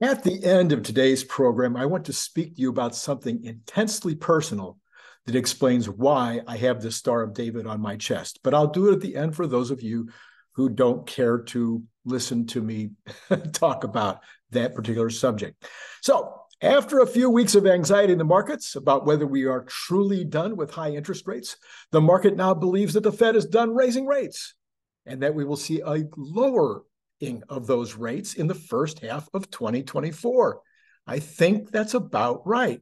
At the end of today's program, I want to speak to you about something intensely personal that explains why I have the Star of David on my chest. But I'll do it at the end for those of you who don't care to listen to me talk about that particular subject. So, after a few weeks of anxiety in the markets about whether we are truly done with high interest rates, the market now believes that the Fed is done raising rates and that we will see a lower of those rates in the first half of 2024. I think that's about right.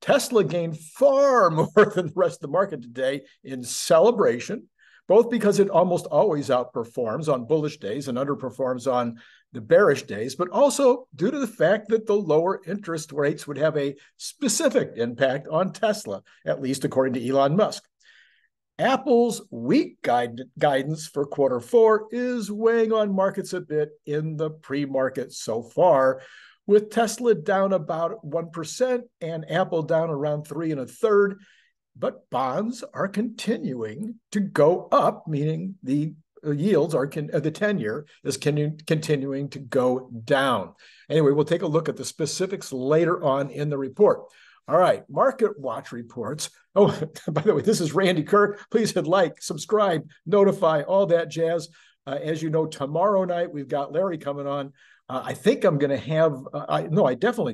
Tesla gained far more than the rest of the market today in celebration, both because it almost always outperforms on bullish days and underperforms on the bearish days, but also due to the fact that the lower interest rates would have a specific impact on Tesla, at least according to Elon Musk. Apple's weak guidance for quarter four is weighing on markets a bit in the pre-market so far, with Tesla down about 1% and Apple down around 3 1/3. But bonds are continuing to go up, meaning the yields are the 10-year is continuing to go down. Anyway, we'll take a look at the specifics later on in the report. All right, Market Watch reports. Oh, by the way, this is Randy Kirk. Please hit like, subscribe, notify, all that jazz. As you know, tomorrow night, we've got Larry coming on. I think I'm going to have,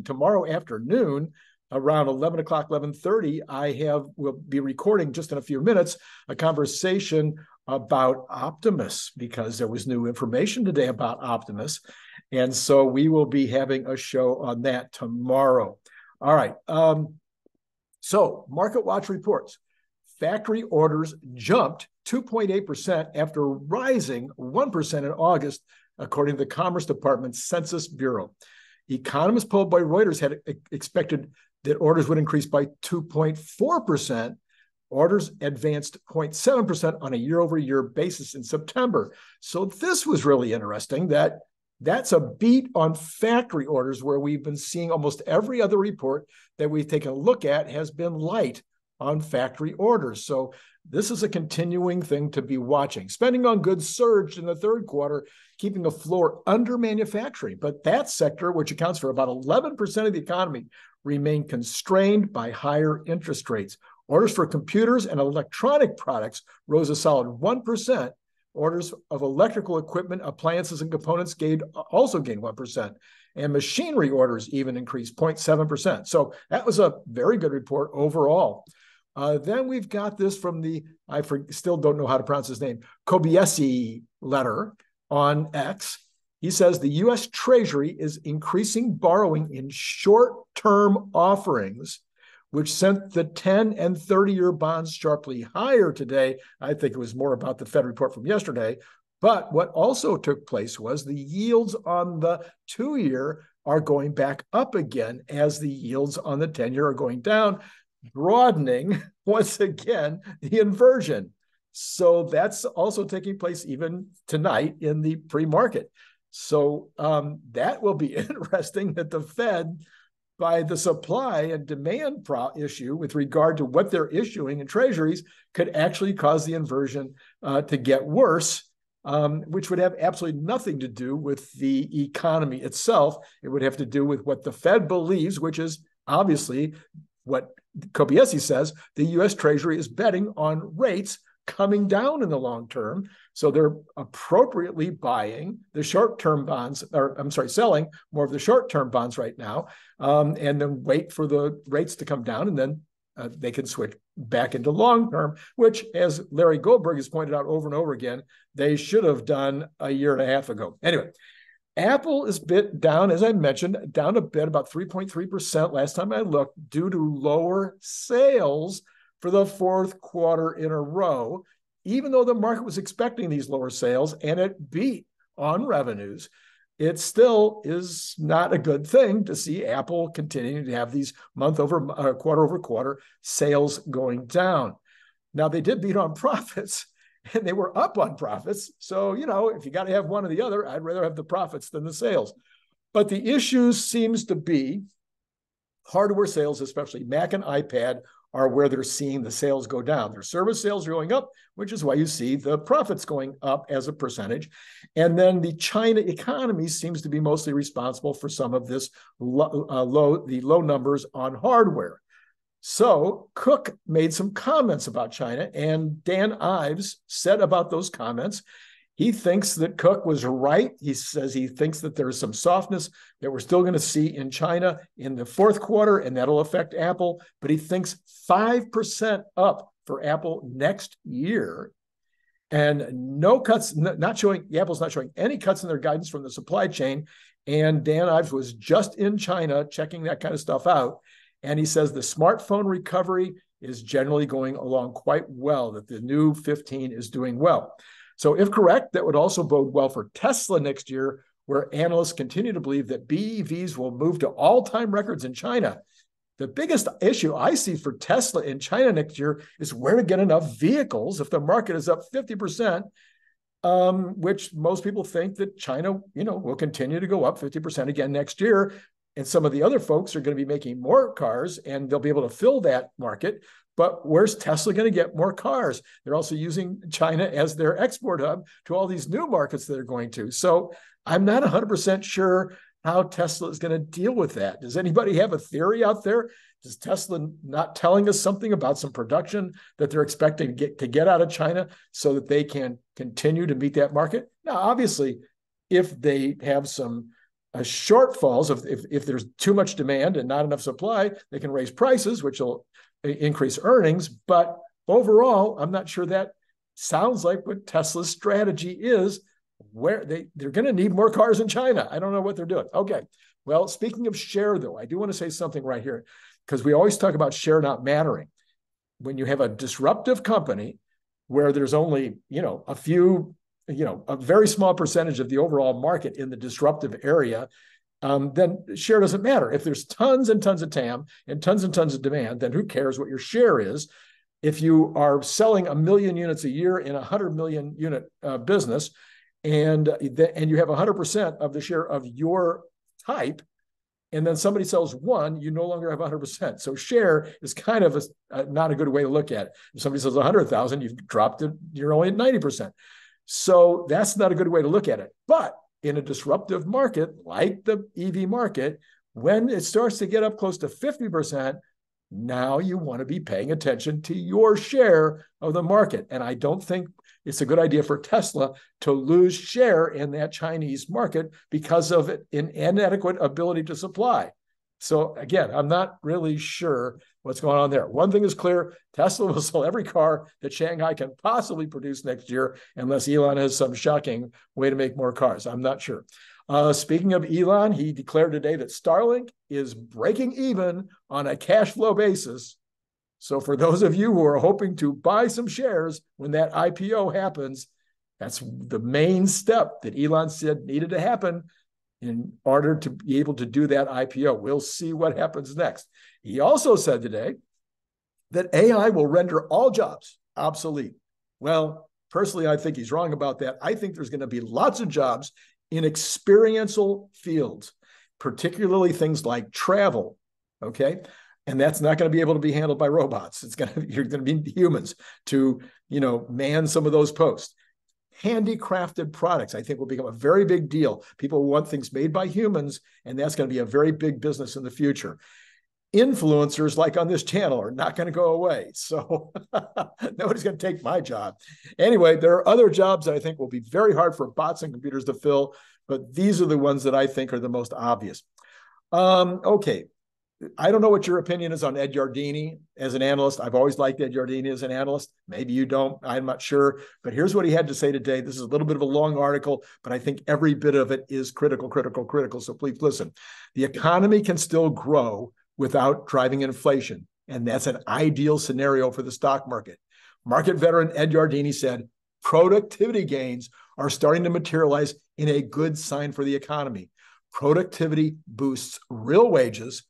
tomorrow afternoon, around 11 o'clock, 11:30, we'll be recording just in a few minutes, a conversation about Optimus, because there was new information today about Optimus. And so we will be having a show on that tomorrow. All right. So Market Watch reports factory orders jumped 2.8% after rising 1% in August, according to the Commerce Department's Census Bureau. Economists polled by Reuters had expected that orders would increase by 2.4%. Orders advanced 0.7% on a year-over-year basis in September. So this was really interesting. That's a beat on factory orders, where we've been seeing almost every other report that we've taken a look at has been light on factory orders. So this is a continuing thing to be watching. Spending on goods surged in the third quarter, keeping the floor under manufacturing. But that sector, which accounts for about 11% of the economy, remained constrained by higher interest rates. Orders for computers and electronic products rose a solid 1%. Orders of electrical equipment, appliances, and components also gained 1%. And machinery orders even increased 0.7%. So that was a very good report overall. Then we've got this from still don't know how to pronounce his name, Kobayashi letter on X. He says the U.S. Treasury is increasing borrowing in short-term offerings, which sent the 10 and 30-year bonds sharply higher today. I think it was more about the Fed report from yesterday. But what also took place was the yields on the 2-year are going back up again as the yields on the 10-year are going down, broadening once again the inversion. So that's also taking place even tonight in the pre-market. So that will be interesting, that the Fed, by the supply and demand issue with regard to what they're issuing in treasuries, could actually cause the inversion to get worse, which would have absolutely nothing to do with the economy itself. It would have to do with what the Fed believes, which is obviously what Kobayashi says. The U.S. Treasury is betting on rates coming down in the long term. So they're appropriately buying the short-term bonds, selling more of the short-term bonds right now, and then wait for the rates to come down, and then they can switch back into long-term, which, as Larry Goldberg has pointed out over and over again, they should have done a year and a half ago. Anyway, Apple is bit down, as I mentioned, down a bit, about 3.3% last time I looked, due to lower sales for the fourth quarter in a row, even though the market was expecting these lower sales and it beat on revenues. It still is not a good thing to see Apple continuing to have these quarter over quarter sales going down. Now, they did beat on profits, and they were up on profits. So, if you got to have one or the other, I'd rather have the profits than the sales. But the issue seems to be hardware sales, especially Mac and iPad, are where they're seeing the sales go down. Their service sales are going up, which is why you see the profits going up as a percentage. And then the China economy seems to be mostly responsible for some of this low numbers on hardware. So Cook made some comments about China, and Dan Ives said about those comments, he thinks that Cook was right. He says he thinks that there is some softness that we're still going to see in China in the fourth quarter, and that'll affect Apple. But he thinks 5% up for Apple next year. And no cuts, not showing, Apple's not showing any cuts in their guidance from the supply chain. And Dan Ives was just in China checking that kind of stuff out. And he says the smartphone recovery is generally going along quite well, that the new 15 is doing well. So if correct, that would also bode well for Tesla next year, where analysts continue to believe that BEVs will move to all-time records in China. The biggest issue I see for Tesla in China next year is where to get enough vehicles if the market is up 50%, which most people think that China, will continue to go up 50% again next year. And some of the other folks are going to be making more cars and they'll be able to fill that market. But where's Tesla going to get more cars? They're also using China as their export hub to all these new markets that they're going to. So I'm not 100% sure how Tesla is going to deal with that. Does anybody have a theory out there? Is Tesla not telling us something about some production that they're expecting to get out of China so that they can continue to meet that market? Now, obviously, if they have some shortfalls, if there's too much demand and not enough supply, they can raise prices, which will increase earnings. But overall, I'm not sure that sounds like what Tesla's strategy is, where they're going to need more cars in China. I don't know what they're doing. Okay. Well, speaking of share, though, I do want to say something right here, because we always talk about share not mattering. When you have a disruptive company where there's only, a few, a very small percentage of the overall market in the disruptive area, then share doesn't matter. If there's tons and tons of TAM and tons of demand, then who cares what your share is? If you are selling 1 million units a year in a 100 million unit business, and you have 100% of the share of your type, and then somebody sells one, you no longer have 100%. So share is kind of not a good way to look at it. If somebody sells 100,000, you've dropped it, you're only at 90%. So that's not a good way to look at it. But in a disruptive market like the EV market, when it starts to get up close to 50%, now you want to be paying attention to your share of the market. And I don't think it's a good idea for Tesla to lose share in that Chinese market because of an inadequate ability to supply. So again, I'm not really sure what's going on there. One thing is clear, Tesla will sell every car that Shanghai can possibly produce next year, unless Elon has some shocking way to make more cars. I'm not sure. Speaking of Elon, he declared today that Starlink is breaking even on a cash flow basis. So for those of you who are hoping to buy some shares when that IPO happens, that's the main step that Elon said needed to happen in order to be able to do that IPO. We'll see what happens next. He also said today that AI will render all jobs obsolete. Well, personally, I think he's wrong about that. I think there's going to be lots of jobs in experiential fields, particularly things like travel, okay? And that's not going to be able to be handled by robots. You're going to be humans to, man some of those posts. Handicrafted products, I think, will become a very big deal. People want things made by humans, and that's going to be a very big business in the future. Influencers, like on this channel, are not going to go away. So nobody's going to take my job. Anyway, there are other jobs that I think will be very hard for bots and computers to fill, but these are the ones that I think are the most obvious. Okay. I don't know what your opinion is on Ed Yardeni as an analyst. I've always liked Ed Yardeni as an analyst. Maybe you don't. I'm not sure. But here's what he had to say today. This is a little bit of a long article, but I think every bit of it is critical. So please listen. The economy can still grow without driving inflation, and that's an ideal scenario for the stock market. Market veteran Ed Yardeni said, productivity gains are starting to materialize in a good sign for the economy. Productivity boosts real wages,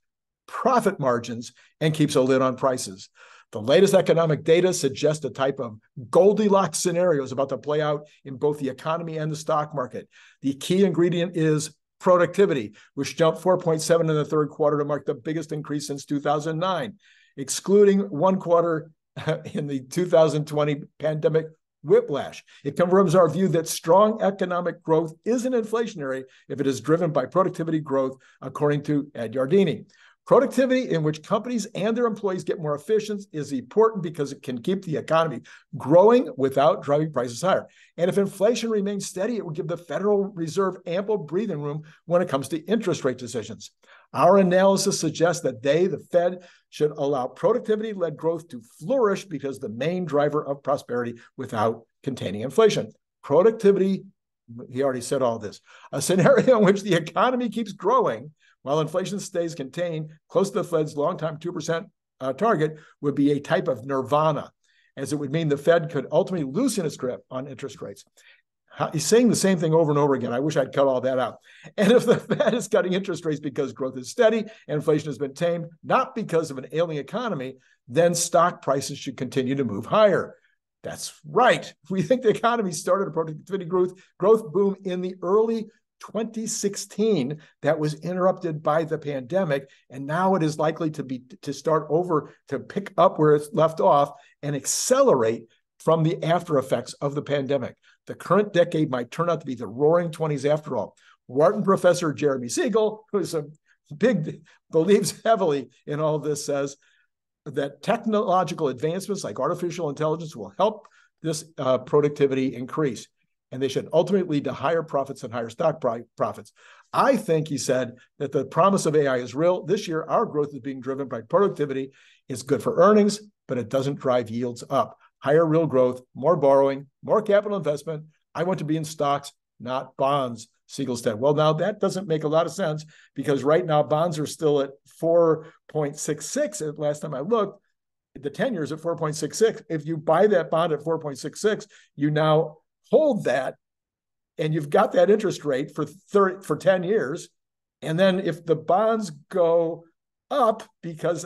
profit margins, and keeps a lid on prices. The latest economic data suggests a type of Goldilocks scenario is about to play out in both the economy and the stock market. The key ingredient is productivity, which jumped 4.7 in the third quarter to mark the biggest increase since 2009. excluding one quarter in the 2020 pandemic whiplash. It confirms our view that strong economic growth isn't inflationary if it is driven by productivity growth, according to Ed Yardeni. Productivity in which companies and their employees get more efficient is important because it can keep the economy growing without driving prices higher. And if inflation remains steady, it will give the Federal Reserve ample breathing room when it comes to interest rate decisions. Our analysis suggests that the Fed, should allow productivity-led growth to flourish because the main driver of prosperity without containing inflation. Productivity, he already said all this. A scenario in which the economy keeps growing while inflation stays contained close to the Fed's long-time 2% target would be a type of nirvana, as it would mean the Fed could ultimately loosen its grip on interest rates. He's saying the same thing over and over again. I wish I'd cut all that out. And if the Fed is cutting interest rates because growth is steady and inflation has been tamed, not because of an ailing economy, then stock prices should continue to move higher. That's right. We think the economy started a productivity growth boom in the early 2016 that was interrupted by the pandemic, and now it is likely to start over, to pick up where it's left off and accelerate from the after effects of the pandemic. The current decade might turn out to be the roaring 20s after all. Wharton professor Jeremy Siegel, who is believes heavily in all of this, says that technological advancements like artificial intelligence will help this productivity increase, and they should ultimately lead to higher profits and higher stock profits. I think, he said, that the promise of AI is real. This year, our growth is being driven by productivity. It's good for earnings, but it doesn't drive yields up. Higher real growth, more borrowing, more capital investment. I want to be in stocks, not bonds, Siegel said. Well, now that doesn't make a lot of sense because right now bonds are still at 4.66. Last time I looked, the 10 years at 4.66. If you buy that bond at 4.66, you now hold that and you've got that interest rate for 10 years. And then if the bonds go up because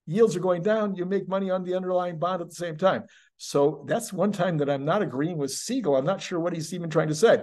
yields are going down, you make money on the underlying bond at the same time. So that's one time that I'm not agreeing with Siegel. I'm not sure what he's even trying to say.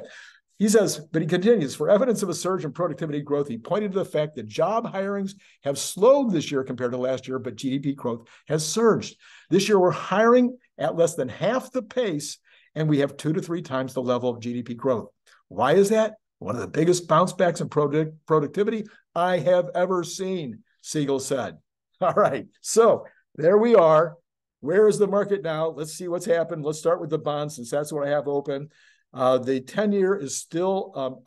He says, but he continues, for evidence of a surge in productivity growth, he pointed to the fact that job hirings have slowed this year compared to last year, but GDP growth has surged. This year, we're hiring at less than half the pace, and we have 2 to 3 times the level of GDP growth. Why is that? One of the biggest bounce backs in productivity I have ever seen, Siegel said. All right, so there we are. Where is the market now? Let's see what's happened. Let's start with the bonds, since that's what I have open. The 10-year is still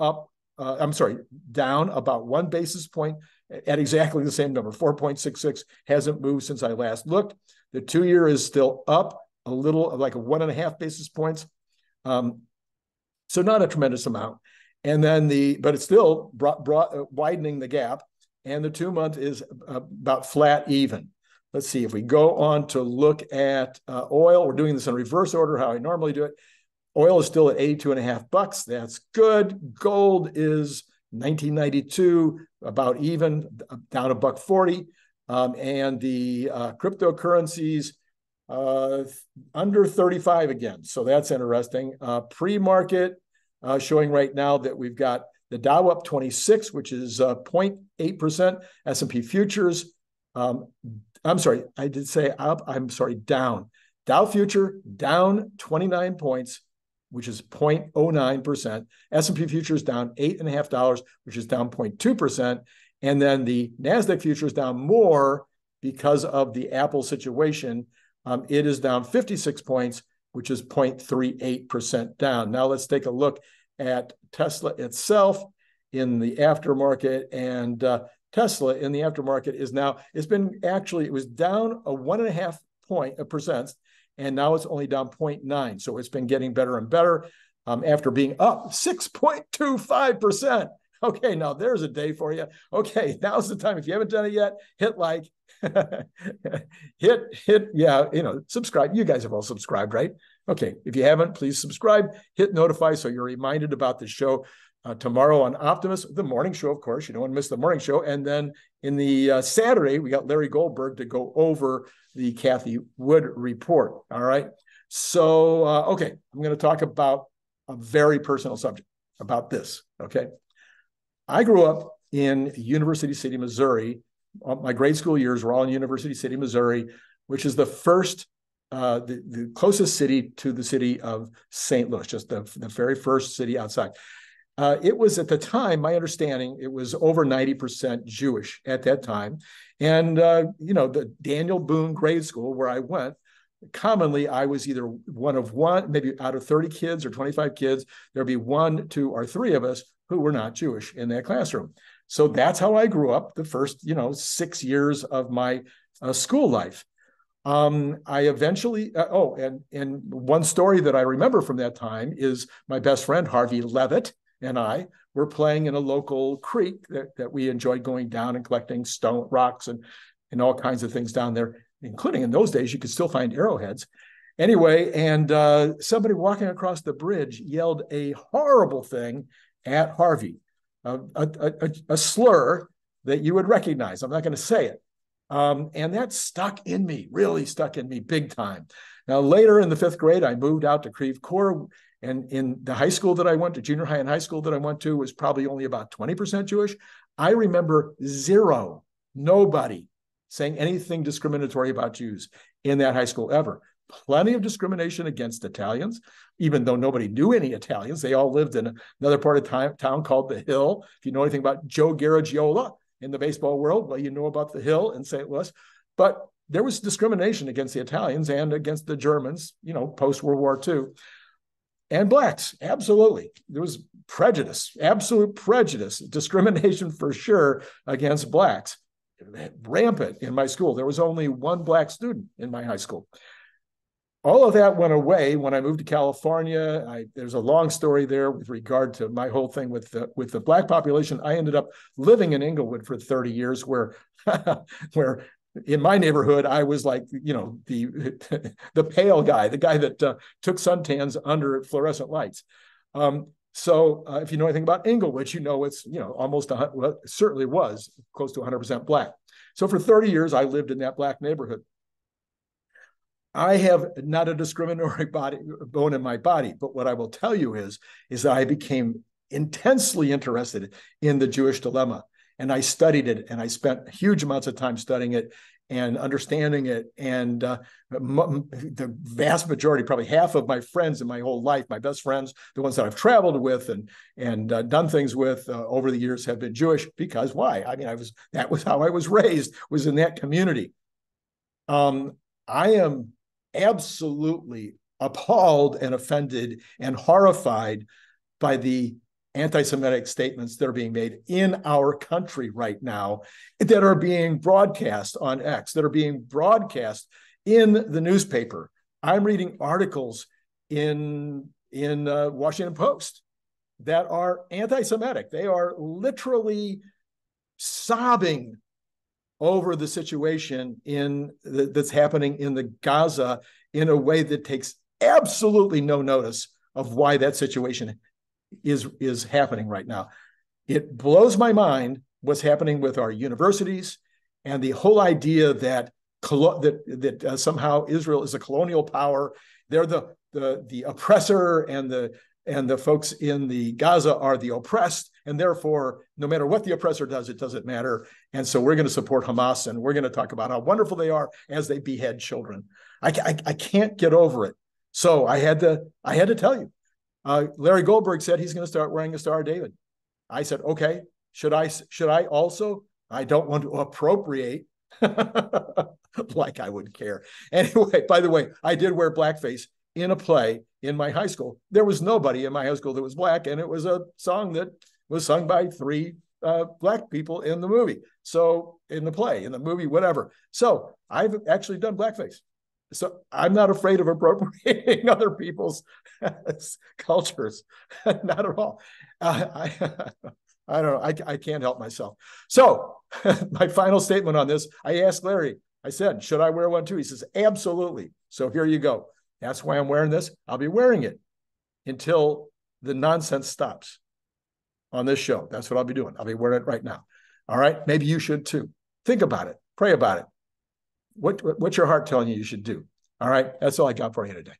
down about 1 basis point at exactly the same number. 4.66 hasn't moved since I last looked. The 2-year is still up a little, like 1.5 basis points. So not a tremendous amount. And then but it's still widening the gap. And the 2-month is about flat even. Let's see, if we go on to look at oil, we're doing this in reverse order, how I normally do it. Oil is still at $82.50. That's good. Gold is 1992, about even, down $1.40. And the cryptocurrencies under 35 again. So that's interesting. Pre-market showing right now that we've got the Dow up 26, which is 0.8%. S&P futures, I'm sorry, I did say up, I'm sorry, down. Dow future down 29 points, which is 0.09%. S&P futures down $8.50, which is down 0.2%. And then the NASDAQ futures down more because of the Apple situation. It is down 56 points, which is 0.38% down. Now let's take a look at Tesla itself in the aftermarket. And Tesla in the aftermarket is now, it was down a 1.5%, and now it's only down 0.9. So it's been getting better and better after being up 6.25%. Okay, now there's a day for you. Okay, now's the time. If you haven't done it yet, hit like, subscribe. You guys have all subscribed, right? Okay, if you haven't, please subscribe, hit notify so you're reminded about the show tomorrow on Optimus, the morning show, of course. You don't want to miss the morning show. And then in the Saturday, we got Larry Goldberg to go over the Cathie Wood report. All right. So, okay, I'm going to talk about a very personal subject about this. Okay. I grew up in University City, Missouri, my grade school years were all in University City, Missouri, which is the first, the closest city to the city of St. Louis, just the very first city outside. It was at the time, my understanding, it was over 90% Jewish at that time. And, the Daniel Boone grade school where I went, commonly I was either one of one, maybe out of 30 kids or 25 kids, there'd be 1, 2, or 3 of us who were not Jewish in that classroom. So that's how I grew up the first, 6 years of my school life. I eventually, and one story that I remember from that time is my best friend, Harvey Levitt, and I were playing in a local creek that we enjoyed going down and collecting stone rocks and all kinds of things down there, including in those days, you could still find arrowheads. Anyway, and somebody walking across the bridge yelled a horrible thing at Harvey, a slur that you would recognize. I'm not going to say it. And that stuck in me, really stuck in me big time. Now, later in the 5th grade, I moved out to Creve Coeur. And in the high school that I went to, junior high and high school that I went to, was probably only about 20% Jewish. I remember nobody saying anything discriminatory about Jews in that high school ever. Plenty of discrimination against Italians, even though nobody knew any Italians. They all lived in another part of town called the Hill. If you know anything about Joe Garagiola in the baseball world, well, you know about the Hill in St. Louis. But there was discrimination against the Italians and against the Germans, post-World War II. And blacks, absolutely. There was prejudice, absolute prejudice, discrimination for sure against blacks. Rampant in my school. There was only one black student in my high school. All of that went away when I moved to California. There's a long story there with regard to my whole thing with the black population. I ended up living in Inglewood for 30 years, where in my neighborhood, I was like, the pale guy, the guy that took suntans under fluorescent lights. So if you know anything about Inglewood, it's, almost, certainly was close to 100% black. So for 30 years, I lived in that black neighborhood. I have not a discriminatory bone in my body, but what I will tell you is that I became intensely interested in the Jewish dilemma. And I studied it, and I spent huge amounts of time studying it and understanding it. And the vast majority, probably half of my friends in my whole life, my best friends, the ones that I've traveled with and done things with over the years, have been Jewish. Because why? I mean, that was how I was raised, was in that community. I am absolutely appalled and offended and horrified by the anti-Semitic statements that are being made in our country right now, that are being broadcast on X, that are being broadcast in the newspaper. I'm reading articles in Washington Post that are anti-Semitic. They are literally sobbing over the situation that's happening in the Gaza in a way that takes absolutely no notice of why that situation is happening right now. It blows my mind what's happening with our universities and the whole idea that somehow Israel is a colonial power. They're the oppressor, and the folks in the Gaza are the oppressed, and therefore, no matter what the oppressor does, it doesn't matter. And so we're going to support Hamas, and we're going to talk about how wonderful they are as they behead children. I can't get over it. So I had to tell you. Larry Goldberg said he's going to start wearing a Star of David. I said, okay, should I also? I don't want to appropriate, like I would care. Anyway, by the way, I did wear blackface in a play in my high school. There was nobody in my high school that was black, and it was a song that was sung by 3 black people in the movie. So in the play, in the movie, whatever. So I've actually done blackface. So I'm not afraid of appropriating other people's cultures, not at all. I don't know. I can't help myself. So my final statement on this, I asked Larry, I said, should I wear one too? He says, absolutely. So here you go. That's why I'm wearing this. I'll be wearing it until the nonsense stops on this show. That's what I'll be doing. I'll be wearing it right now. All right. Maybe you should too. Think about it. Pray about it. What's your heart telling you should do? All right. That's all I got for you today.